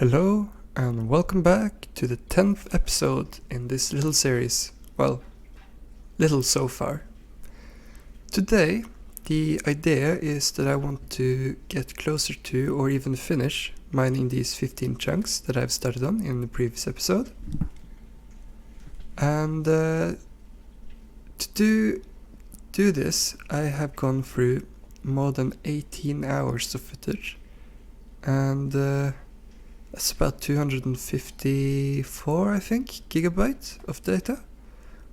Hello and welcome back to the 10th episode in this little series. Well, little so far. Today, the idea is that I want to get closer to or even finish mining these 15 chunks that I've started on in the previous episode. And to do this, I have gone through more than 18 hours of footage. And that's about 254, I think, gigabytes of data,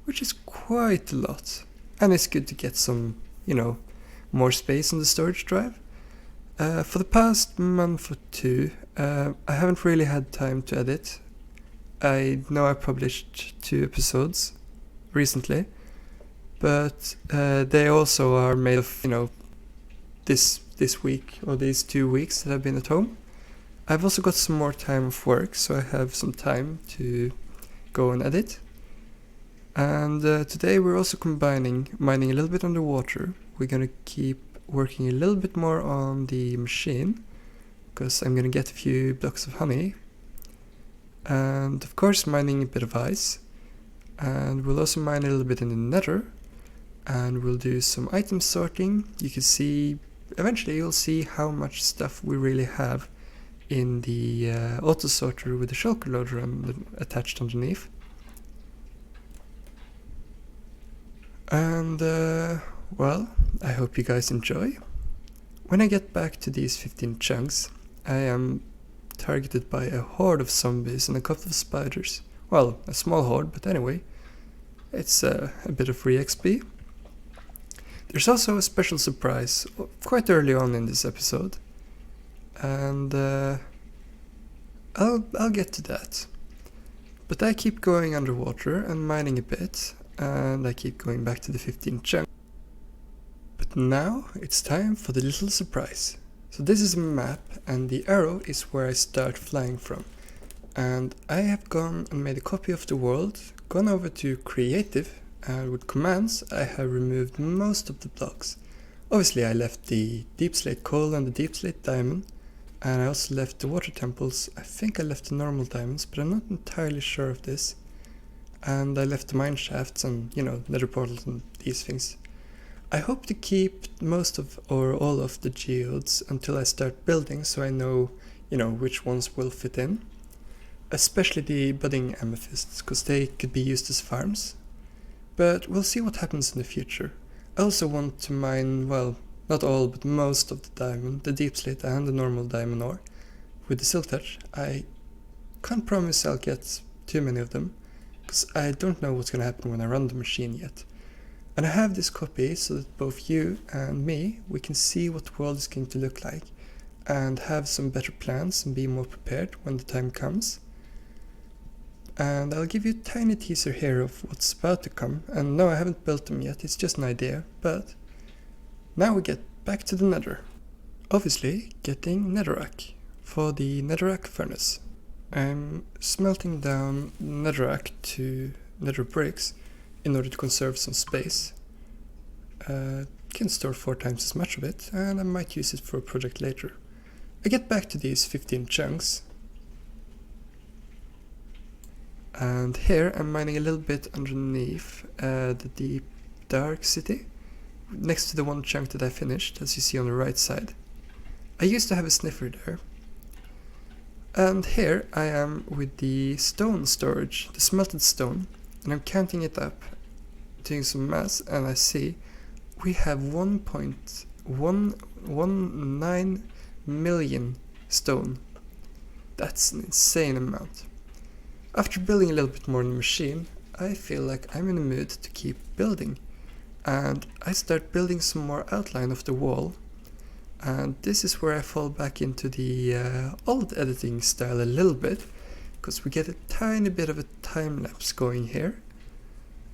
which is quite a lot. And it's good to get some, more space on the storage drive. For the past month or two, I haven't really had time to edit. I know I published 2 episodes recently, but they also are made of, this week or these 2 weeks that I've been at home. I've also got some more time of work, so I have some time to go and edit. And today we're also combining mining a little bit underwater. We're going to keep working a little bit more on the machine, because I'm going to get a few blocks of honey. And of course mining a bit of ice. And we'll also mine a little bit in the nether. And we'll do some item sorting. You can see, eventually you'll see how much stuff we really have in the auto sorter with the shulker loader attached underneath. And well, I hope you guys enjoy. When I get back to these 15 chunks, I am targeted by a horde of zombies and a couple of spiders. Well, a small horde, but anyway, it's a bit of free XP. There's also a special surprise quite early on in this episode. And I'll get to that. But I keep going underwater and mining a bit, and I keep going back to the 15 chunk. But now it's time for the little surprise. So this is a map, and the arrow is where I start flying from. And I have gone and made a copy of the world, gone over to creative, and with commands I have removed most of the blocks. Obviously I left the deep slate coal and the deep slate diamond, and I also left the water temples. I think I left the normal diamonds, but I'm not entirely sure of this. And I left the mine shafts and, nether portals and these things. I hope to keep most of or all of the geodes until I start building, so I know, which ones will fit in. Especially the budding amethysts, because they could be used as farms. But we'll see what happens in the future. I also want to mine, well, not all, but most of the diamond, the deep slate and the normal diamond ore with the silk touch. I can't promise I'll get too many of them, because I don't know what's going to happen when I run the machine yet. And I have this copy so that both you and me, we can see what the world is going to look like and have some better plans and be more prepared when the time comes. And I'll give you a tiny teaser here of what's about to come. And no, I haven't built them yet, it's just an idea, but now we get back to the nether. Obviously, getting netherrack for the netherrack furnace. I'm smelting down netherrack to nether bricks in order to conserve some space. Can store 4 times as much of it, and I might use it for a project later. I get back to these 15 chunks. And here I'm mining a little bit underneath the deep dark city, next to the one chunk that I finished, as you see on the right side. I used to have a sniffer there. And here I am with the stone storage, the smelted stone, and I'm counting it up, doing some math, and I see we have 1.119 million stone. That's an insane amount. After building a little bit more in the machine, I feel like I'm in the mood to keep building. And I start building some more outline of the wall. And this is where I fall back into the old editing style a little bit, because we get a tiny bit of a time lapse going here.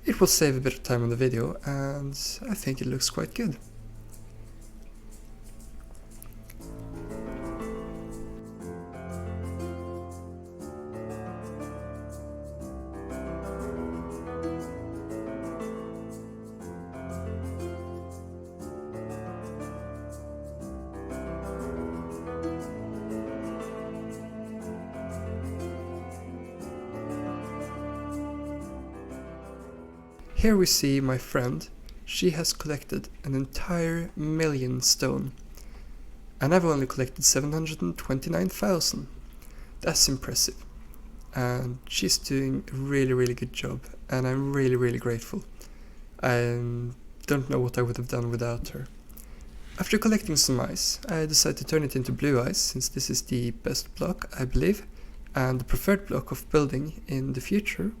It will save a bit of time on the video, and I think it looks quite good. Here we see my friend. She has collected an entire million stone. And I've only collected 729,000. That's impressive. And she's doing a really, really good job. And I'm really, really grateful. I don't know what I would have done without her. After collecting some ice, I decided to turn it into blue ice, since this is the best block, I believe, and the preferred block of building in the future.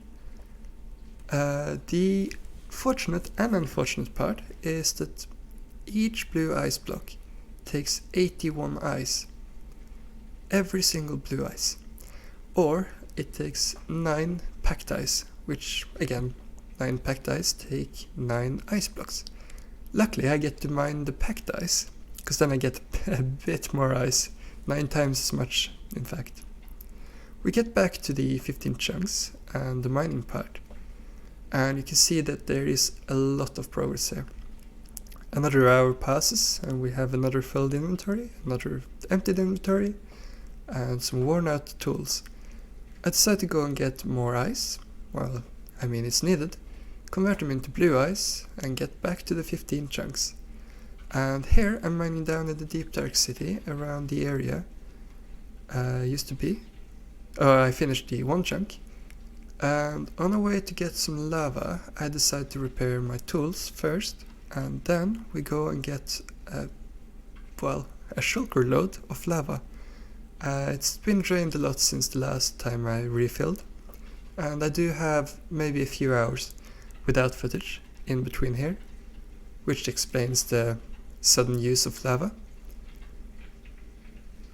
The fortunate and unfortunate part is that each blue ice block takes 81 ice. Every single blue ice. Or it takes 9 packed ice, which again, 9 packed ice take 9 ice blocks. Luckily I get to mine the packed ice, because then I get a bit more ice, 9 times as much in fact. We get back to the 15 chunks and the mining part, and you can see that there is a lot of progress here. Another hour passes and we have another filled inventory, another emptied inventory, and some worn out tools. I decide to go and get more ice, well, I mean it's needed, convert them into blue ice, and get back to the 15 chunks. And here I'm mining down in the Deep Dark City, around the area used to be. I finished the 1 chunk, and on our way to get some lava, I decide to repair my tools first, and then we go and get a shulker load of lava. It's been drained a lot since the last time I refilled, and I do have maybe a few hours without footage in between here, which explains the sudden use of lava.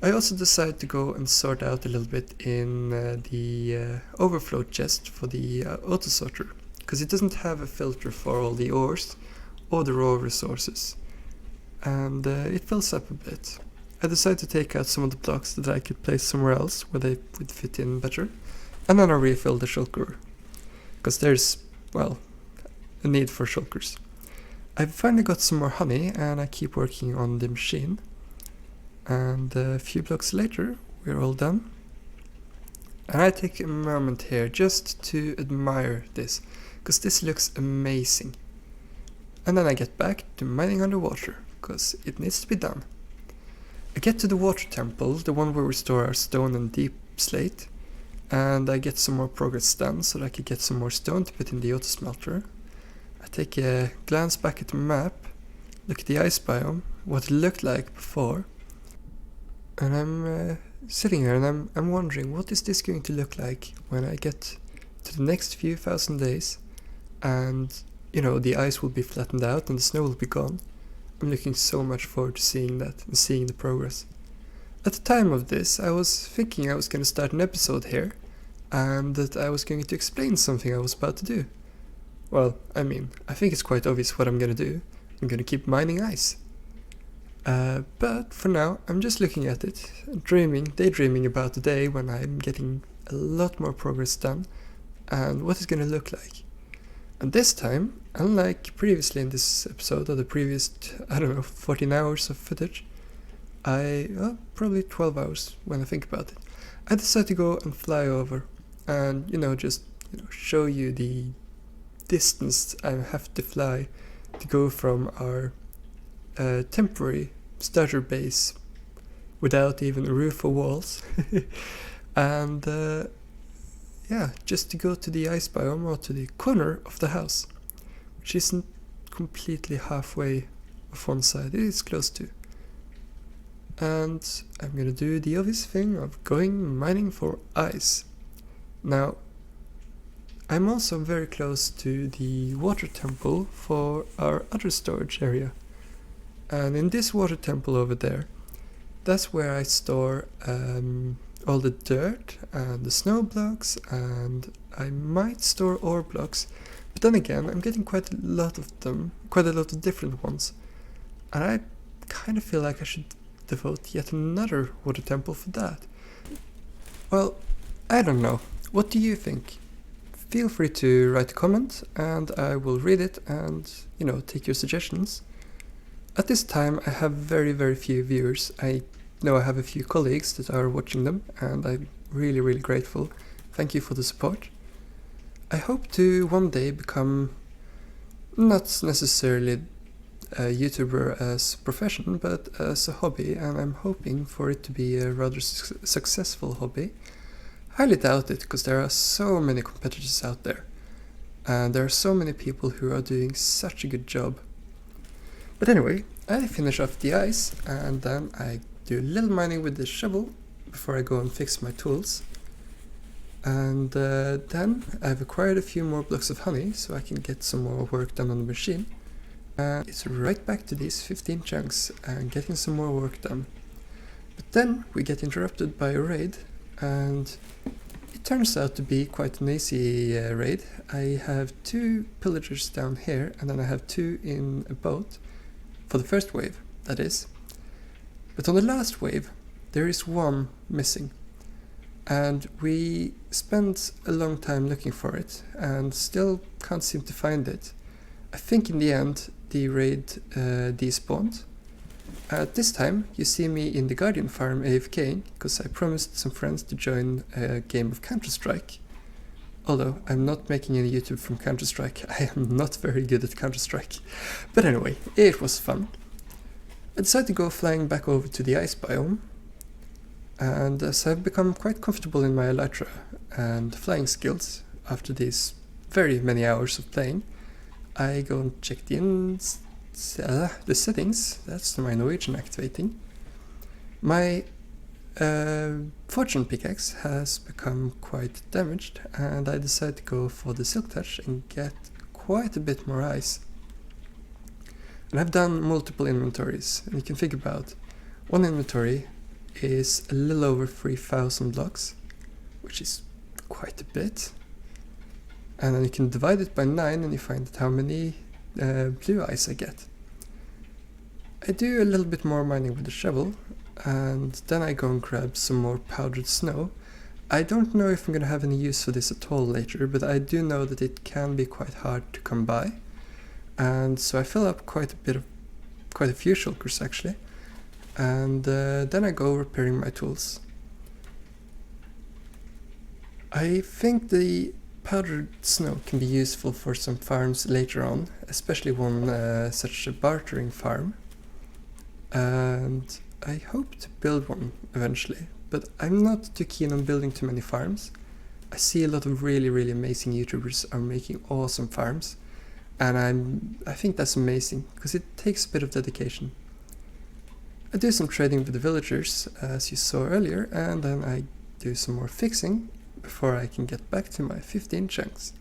I also decided to go and sort out a little bit in the overflow chest for the auto sorter, because it doesn't have a filter for all the ores or the raw resources, and it fills up a bit. I decided to take out some of the blocks that I could place somewhere else where they would fit in better, and then I refill the shulker, because there's, well, a need for shulkers. I've finally got some more honey and I keep working on the machine, and a few blocks later we're all done. And I take a moment here just to admire this, because this looks amazing. And then I get back to mining underwater, because it needs to be done. I get to the water temple, the one where we store our stone and deep slate, and I get some more progress done so that I can get some more stone to put in the auto smelter. I take a glance back at the map, look at the ice biome, what it looked like before, and I'm sitting here and I'm wondering, what is this going to look like when I get to the next few thousand days and, you know, the ice will be flattened out and the snow will be gone. I'm looking so much forward to seeing that and seeing the progress. At the time of this, I was thinking I was going to start an episode here, and that I was going to explain something I was about to do. Well, I mean, I think it's quite obvious what I'm going to do. I'm going to keep mining ice. But for now, I'm just looking at it, daydreaming about the day when I'm getting a lot more progress done, and what it's going to look like. And this time, unlike previously in this episode, or the previous, 14 hours of footage, probably 12 hours when I think about it, I decided to go and fly over and, show you the distance I have to fly to go from our temporary starter base without even a roof or walls and just to go to the ice biome, or to the corner of the house, which isn't completely halfway of one side, it is close to. And I'm gonna do the obvious thing of going mining for ice. Now, I'm also very close to the water temple for our other storage area. And in this water temple over there, that's where I store all the dirt and the snow blocks, and I might store ore blocks, but then again I'm getting quite a lot of different ones, and I kind of feel like I should devote yet another water temple for that. Well, I don't know. What do you think? Feel free to write a comment and I will read it and, take your suggestions. At this time I have very, very few viewers. I know I have a few colleagues that are watching them, and I'm really, really grateful. Thank you for the support. I hope to one day become Not necessarily a YouTuber as a profession, but as a hobby, and I'm hoping for it to be a rather successful hobby. Highly doubt it, because there are so many competitors out there, and there are so many people who are doing such a good job. But anyway, I finish off the ice, and then I do a little mining with the shovel before I go and fix my tools. And then I've acquired a few more blocks of honey, so I can get some more work done on the machine. It's right back to these 15 chunks and getting some more work done. But then we get interrupted by a raid, and it turns out to be quite an easy raid. I have 2 pillagers down here, and then I have 2 in a boat, for the first wave, that is. But on the last wave, there is 1 missing. And we spent a long time looking for it, and still can't seem to find it. I think in the end, the raid despawned. At this time, you see me in the Guardian farm AFKing, because I promised some friends to join a game of Counter-Strike. Although, I'm not making any YouTube from Counter-Strike, I am not very good at Counter-Strike. But anyway, it was fun. I decided to go flying back over to the ice biome, and as I've become quite comfortable in my elytra and flying skills after these very many hours of playing, I go and check the settings. That's my Norwegian activating. My fortune pickaxe has become quite damaged, and I decide to go for the silk touch and get quite a bit more ice. And I've done multiple inventories, and you can figure about one inventory is a little over 3,000 blocks, which is quite a bit. And then you can divide it by 9 and you find out how many blue ice I get. I do a little bit more mining with the shovel, and then I go and grab some more powdered snow. I don't know if I'm going to have any use for this at all later, but I do know that it can be quite hard to come by. And so I fill up quite a few shulkers actually. And then I go repairing my tools. I think the powdered snow can be useful for some farms later on, especially one such a bartering farm. And I hope to build one eventually, but I'm not too keen on building too many farms. I see a lot of really amazing YouTubers are making awesome farms, and I think that's amazing, because it takes a bit of dedication. I do some trading with the villagers, as you saw earlier, and then I do some more fixing before I can get back to my 15 chunks.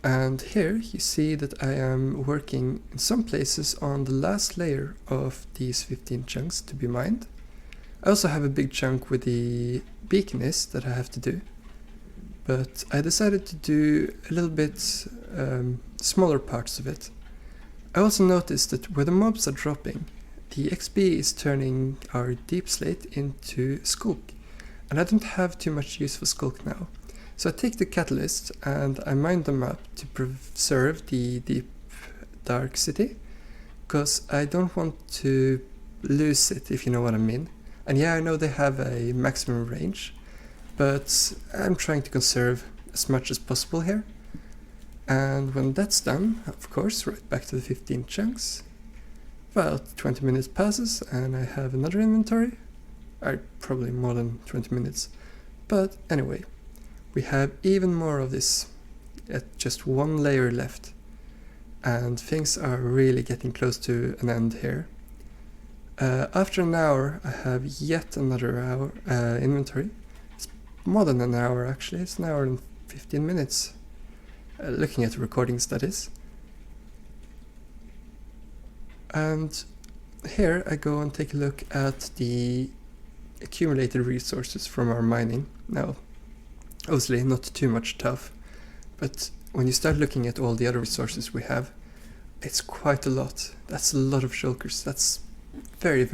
And here you see that I am working in some places on the last layer of these 15 chunks to be mined. I also have a big chunk with the beaconist that I have to do, but I decided to do a little bit smaller parts of it. I also noticed that where the mobs are dropping, the XP is turning our deep slate into skulk, and I don't have too much use for skulk now. So I take the catalyst and I mine them up to preserve the deep dark city, because I don't want to lose it, if you know what I mean. And yeah, I know they have a maximum range, but I'm trying to conserve as much as possible here. And when that's done, of course, right back to the 15 chunks. About 20 minutes passes and I have another inventory. Probably more than 20 minutes. But anyway, we have even more of this at just one layer left. And things are really getting close to an end here. After an hour, I have yet another hour inventory. It's more than an hour actually, it's an hour and 15 minutes. Looking at the recordings, that is. And here I go and take a look at the accumulated resources from our mining. Now, obviously not too much tough, but when you start looking at all the other resources we have, it's quite a lot. That's a lot of shulkers. That's very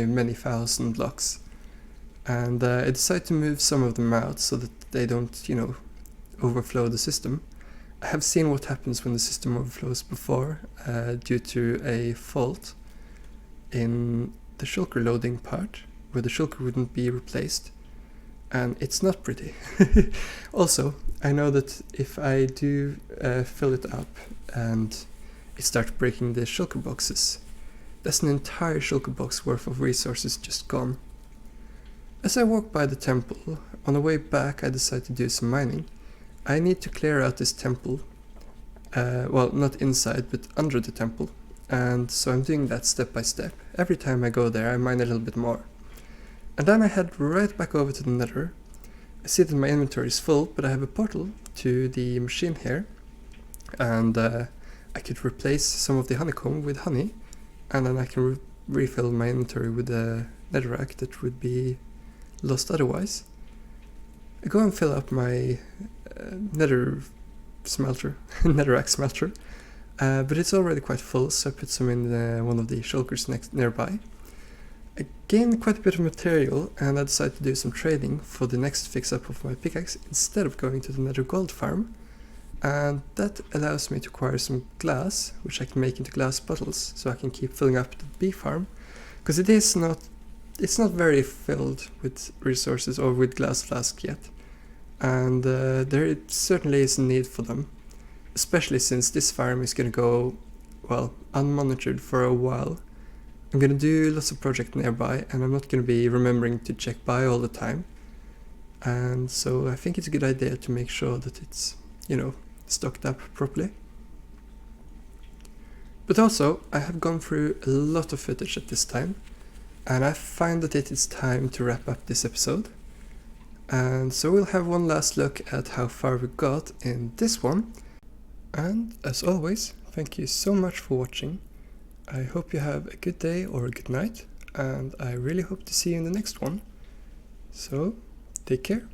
many thousand blocks. And I decided to move some of them out so that they don't, overflow the system. I have seen what happens when the system overflows before, due to a fault in the shulker loading part, where the shulker wouldn't be replaced. and it's not pretty. Also, I know that if I do fill it up and it starts breaking the shulker boxes, that's an entire shulker box worth of resources just gone. As I walk by the temple, on the way back I decide to do some mining. I need to clear out this temple, well, not inside but under the temple, and so I'm doing that step by step. Every time I go there I mine a little bit more. And then I head right back over to the Nether. I see that my inventory is full, but I have a portal to the machine here, and I could replace some of the honeycomb with honey, and then I can refill my inventory with the netherrack that would be lost otherwise. I go and fill up my nether smelter, netherrack smelter, but it's already quite full, so I put some in one of the shulkers nearby. I gained quite a bit of material, and I decided to do some trading for the next fix-up of my pickaxe instead of going to the nether gold farm, and that allows me to acquire some glass, which I can make into glass bottles, so I can keep filling up the bee farm, because it's not very filled with resources or with glass flasks yet, and there certainly is a need for them, especially since this farm is going to go, well, unmonitored for a while. I'm going to do lots of projects nearby, and I'm not going to be remembering to check by all the time, and so I think it's a good idea to make sure that it's, stocked up properly. But also, I have gone through a lot of footage at this time, and I find that it is time to wrap up this episode. And so we'll have one last look at how far we got in this one. And as always, thank you so much for watching. I hope you have a good day or a good night, and I really hope to see you in the next one. So, take care.